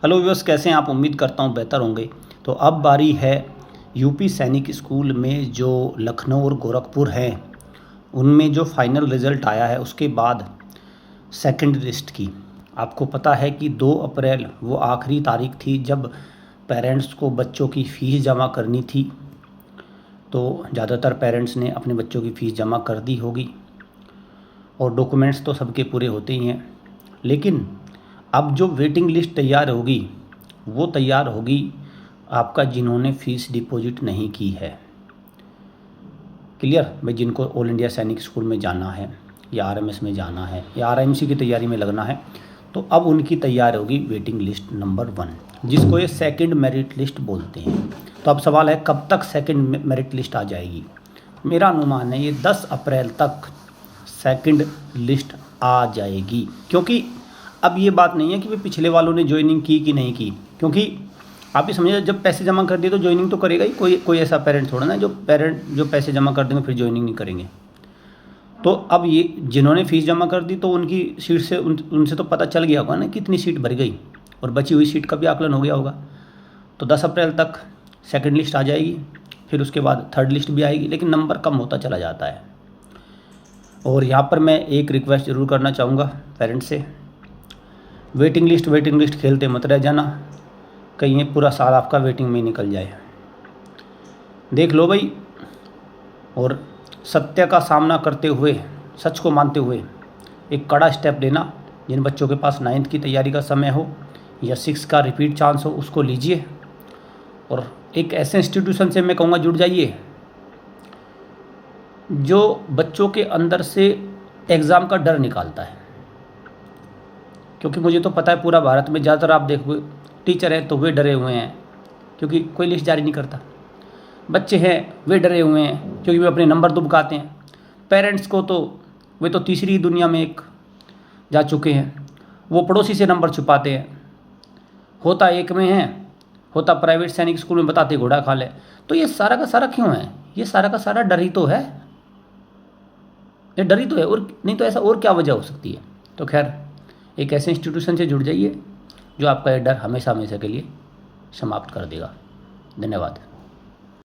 Hello viewers, कैसे हैं आप? उम्मीद करता हूँ बेहतर होंगे। तो अब बारी है यूपी सैनिक स्कूल में जो लखनऊ और गोरखपुर हैं उनमें जो फाइनल रिज़ल्ट आया है उसके बाद सेकंड लिस्ट की। आपको पता है कि 2 अप्रैल वो आखिरी तारीख थी जब पेरेंट्स को बच्चों की फ़ीस जमा करनी थी। तो ज़्यादातर पेरेंट्स ने अपने बच्चों की फ़ीस जमा कर दी होगी और डॉक्यूमेंट्स तो सबके पूरे होते ही हैं। लेकिन अब जो वेटिंग लिस्ट तैयार होगी वो तैयार होगी आपका जिन्होंने फ़ीस डिपॉजिट नहीं की है। क्लियर भाई? जिनको ऑल इंडिया सैनिक स्कूल में जाना है या आरएमएस में जाना है या आरएमसी की तैयारी में लगना है, तो अब उनकी तैयार होगी वेटिंग लिस्ट नंबर 1, जिसको ये सेकंड मेरिट लिस्ट बोलते हैं। तो अब सवाल है कब तक सेकंड मेरिट लिस्ट आ जाएगी। मेरा अनुमान है ये 10 अप्रैल तक सेकंड लिस्ट आ जाएगी, क्योंकि अब ये बात नहीं है कि वे पिछले वालों ने ज्वाइनिंग की कि नहीं की, क्योंकि आप ही समझिए जब पैसे जमा कर दिए तो ज्वाइनिंग तो करेगा ही। कोई ऐसा पेरेंट थोड़ा ना जो पैसे जमा कर देंगे फिर ज्वाइनिंग नहीं करेंगे। तो अब ये जिन्होंने फ़ीस जमा कर दी तो उनकी सीट से उनसे तो पता चल गया होगा ना कितनी सीट भर गई और बची हुई सीट का भी आकलन हो गया होगा। तो 10 अप्रैल तक सेकंड लिस्ट आ जाएगी, फिर उसके बाद थर्ड लिस्ट भी आएगी, लेकिन नंबर कम होता चला जाता है। और यहाँ पर मैं एक रिक्वेस्ट ज़रूर करना चाहूँगा पेरेंट्स से, वेटिंग लिस्ट खेलते मत रह जाना, कहीं ये पूरा साल आपका वेटिंग में निकल जाए। देख लो भाई, और सत्य का सामना करते हुए, सच को मानते हुए एक कड़ा स्टेप लेना। जिन बच्चों के पास 9th की तैयारी का समय हो या 6 का रिपीट चांस हो उसको लीजिए और एक ऐसे इंस्टीट्यूशन से मैं कहूँगा जुड़ जाइए जो बच्चों के अंदर से एग्ज़ाम का डर निकालता है। क्योंकि मुझे तो पता है पूरा भारत में ज़्यादातर आप देखो टीचर हैं तो वे डरे हुए हैं क्योंकि कोई लिस्ट जारी नहीं करता। बच्चे हैं वे डरे हुए हैं क्योंकि वे अपने नंबर दुबकाते हैं। पेरेंट्स को तो वे तो तीसरी दुनिया में एक जा चुके हैं, वो पड़ोसी से नंबर छुपाते हैं। होता एक में है, होता प्राइवेट सैनिक स्कूल में बताते घोड़ा खा ले। तो ये सारा का सारा क्यों है? ये सारा का सारा डर ही तो है, ये डर ही तो है, और नहीं तो ऐसा और क्या वजह हो सकती है। तो खैर एक ऐसे इंस्टीट्यूशन से जुड़ जाइए जो आपका ये डर हमेशा हमेशा के लिए समाप्त कर देगा। धन्यवाद।